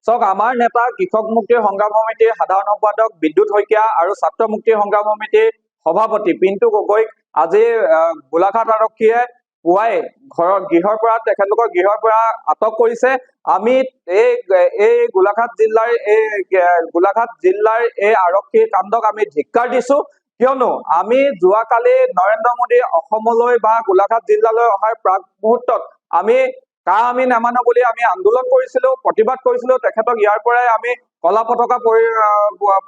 চাওক, আমাৰ নেতা কৃষক মুক্তিৰ সংগ্ৰাম সমিতিৰ সাধাৰণ সম্পাদক বিদ্যুৎ শইকীয়া আৰু ছাত্ৰ মুক্তিৰ সংগ্ৰাম সমিতিৰ সভাপতি পিণ্টু গগৈক আজি গোলাঘাট আৰক্ষীয়ে পুৱাই গৃহৰ পৰা আটক কৰিছে। আমি এই গোলাঘাট জিলাৰ এই আৰক্ষীৰ কাণ্ডক আমি ধিক্কাৰ দিছো, কিয়নো আমি যোৱাকালি নৰেন্দ্ৰ মোদী অসমলৈ বা গোলাঘাট জিলালৈ অহাৰ প্ৰাক মুহূৰ্তত আমি নামানো বুলি আমি আন্দোলন কৰিছিলো, প্ৰতিবাদ কৰিছিলো। তেখেতক ইয়াৰ পৰাই আমি কলা পতাকা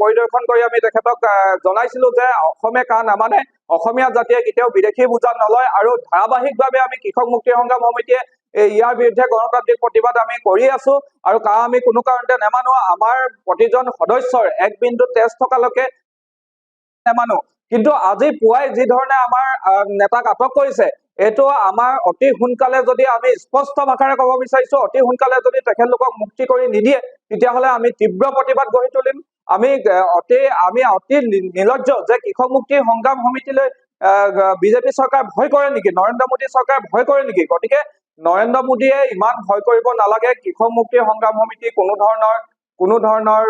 পৰিদৰ্শন কৰি আমি তেখেতক জনাইছিলো যে অসমে নামানে, অসমীয়া জাতিয়ে কেতিয়াও বিদেশী বোজা নলয়, আৰু ধাৰাবাহিকভাৱে আমি কৃষক মুক্তি সংগ্ৰাম সমিতিয়ে ইয়াৰ বিৰুদ্ধে গণতান্ত্ৰিক প্ৰতিবাদ আমি কৰি আছো, আৰু আমি কোনো কাৰণতে নেমানো। আমাৰ প্ৰতিজন সদস্যৰ এক বিন্দু তেজ থকালৈকে নেমানো। কিন্তু আজি পুৱাই যি ধৰণে আমাৰ নেতাক আটক কৰিছে, এইটো আমাৰ অতি সোনকালে, যদি আমি স্পষ্ট ভাষাৰে ক'ব বিচাৰিছো, অতি সোনকালে যদি তেখেতলোকক মুক্তি কৰি নিদিয়ে, তেতিয়াহ'লে আমি তীব্ৰ প্ৰতিবাদ গঢ়ি তুলিম। আমি অতি নিৰ্লজ্জ যে কৃষক মুক্তিৰ সংগ্ৰাম সমিতিলৈ বিজেপি চৰকাৰ ভয় কৰে নেকি, নৰেন্দ্ৰ মোদী চৰকাৰ ভয় কৰে নেকি? গতিকে নৰেন্দ্ৰ মোদীয়ে ইমান ভয় কৰিব নালাগে। কৃষক মুক্তিৰ সংগ্ৰাম সমিতি কোনো ধৰণৰ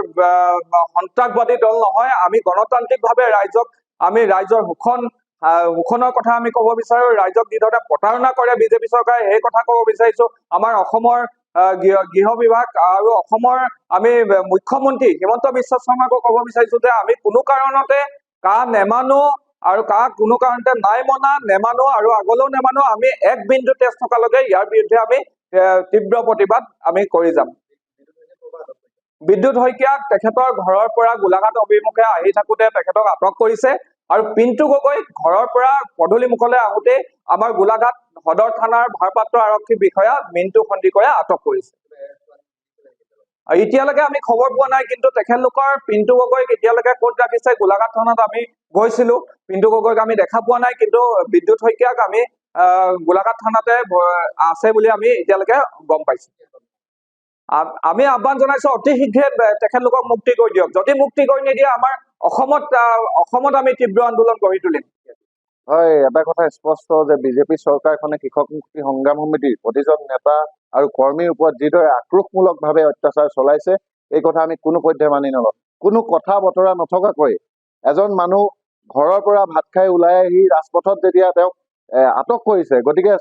সন্ত্ৰাসবাদী দল নহয়। আমি গণতান্ত্ৰিকভাৱে ৰাইজৰ শোষণৰ কথা আমি ক'ব বিচাৰো। ৰাইজক যি ধৰণে প্ৰতাৰণা কৰে বিজেপি চৰকাৰে, সেই কথা ক'ব বিচাৰিছো। আমাৰ অসমৰ গৃহ বিভাগ আৰু অসমৰ আমি মুখ্যমন্ত্ৰী হিমন্ত বিশ্ব শৰ্মাকো ক'ব বিচাৰিছো যে আমি কোনো কাৰণতে নেমানো, আৰু কোনো কাৰণতে নেমানো আৰু আগলৈও নেমানো। আমি এক বিন্দু তেজ থকালৈকে ইয়াৰ বিৰুদ্ধে আমি তীব্ৰ প্ৰতিবাদ আমি কৰি যাম। বিদ্যুৎ শইকীয়াক তেখেতৰ ঘৰৰ পৰা গোলাঘাট অভিমুখে আহি থাকোতে তেখেতক আটক কৰিছে, আৰু পিণ্টু গগৈক ঘৰৰ পৰা পদূলিমুখলৈ আহোতে আমাৰ গোলাঘাট সদৰ থানাৰ ভাৰপ্ৰাপ্ত আৰক্ষী বিষয়া মিণ্টু সন্দিকৈয়ে আটক কৰিছে। এতিয়ালৈকে আমি খবৰ পোৱা নাই, কিন্তু তেখেতলোকৰ পিণ্টু গগৈক এতিয়ালৈকে ক'ত ৰাখিছে, গোলাঘাট থানাত আমি গৈছিলো, পিণ্টু গগৈক আমি দেখা পোৱা নাই, কিন্তু বিদ্যুৎ শইকীয়াক আমি গোলাঘাট থানাতে আছে বুলি আমি এতিয়ালৈকে গম পাইছো। আমি আহ্বান জনাইছো অতি শীঘ্ৰে তেখেতলোকক মুক্তি কৰি দিয়ক। যদি মুক্তি কৰি নিদিয়ে, আমাৰ অসমত আমি তীব্ৰ আন্দোলন গঢ়ি তুলিম। হয়, এটা কথা স্পষ্ট যে বিজেপি চৰকাৰখনে কৃষক মুক্তি সংগ্ৰাম সমিতিৰ প্ৰতিজন নেতা আৰু কৰ্মীৰ ওপৰত যিদৰে আক্ৰোশমূলকভাৱে অত্যাচাৰ চলাইছে, এই কথা আমি কোনো পধ্যে মানি নলওঁ। কোনো কথা বতৰা নথকাকৈ এজন মানুহ ঘৰৰ পৰা ভাত খাই ওলাই আহি ৰাজপথত যেতিয়া তেওঁক আটক কৰিছে, গতিকে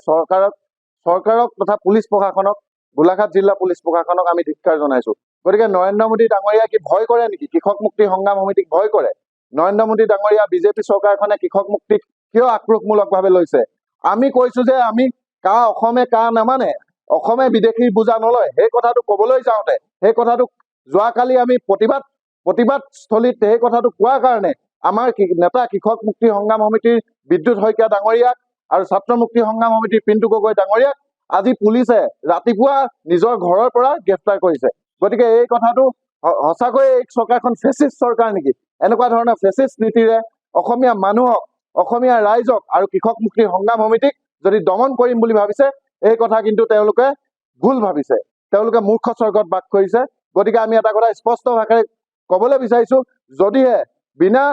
চৰকাৰক তথা পুলিচ প্ৰশাসনক, গোলাঘাট জিলা পুলিচ প্ৰশাসনক আমি ধিক্কাৰ জনাইছো। গতিকে নৰেন্দ্ৰ মোদী ডাঙৰীয়া কি ভয় কৰে নেকি? কৃষক মুক্তি সংগ্ৰাম সমিতিক ভয় কৰে? নৰেন্দ্ৰ মোদী ডাঙৰীয়া বিজেপি চৰকাৰখনে কৃষক মুক্তিক কিয় আক্ৰোশমূলকভাৱে লৈছে? আমি কৈছো যে আমি অসমে নামানে, অসমে বিদেশীৰ বোজা নলয়, সেই কথাটো কবলৈ যাওঁতে, সেই কথাটো যোৱাকালি আমি প্ৰতিবাদস্থলীত সেই কথাটো কোৱাৰ কাৰণে আমাৰ নেতা কৃষক মুক্তি সংগ্ৰাম সমিতিৰ বিদ্যুৎ শইকীয়া ডাঙৰীয়াক আৰু ছাত্ৰ মুক্তি সংগ্ৰাম সমিতিৰ পিণ্টু গগৈ ডাঙৰীয়াক আজি পুলিচে ৰাতিপুৱা নিজৰ ঘৰৰ পৰা গ্ৰেপ্তাৰ কৰিছে। গতিকে এই কথাটো সঁচাকৈয়ে এই চৰকাৰখন ফেচিষ্ট চৰকাৰ নেকি? এনেকুৱা ধৰণৰ ফেচিষ্ট নীতিৰে অসমীয়া মানুহক, অসমীয়া ৰাইজক আৰু কৃষক মুক্তি সংগ্ৰাম সমিতিক যদি দমন কৰিম বুলি ভাবিছে, এই কথা কিন্তু তেওঁলোকে ভুল ভাবিছে, তেওঁলোকে মূৰ্খ স্বৰ্গত বাস কৰিছে। গতিকে আমি এটা কথা স্পষ্ট ভাষাৰে ক'বলৈ বিচাৰিছো, যদিহে বিনা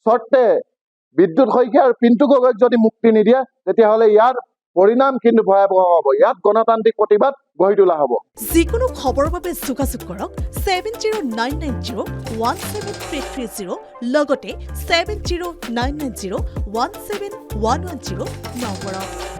চৰ্তে বিদ্যুৎ শইকীয়া আৰু পিণ্টু গগৈক যদি মুক্তি নিদিয়ে, তেতিয়াহ'লে ইয়াৰ পৰিণাম কিন্তু ভয়াৱহ হ'ব। ইয়াত গণতান্ত্ৰিক প্ৰতিবাদ গঢ়ি তোলা হ'ব। যিকোনো খবৰৰ বাবে যোগাযোগ কৰক 7099017330 লগতে 7099017110 নম্বৰত।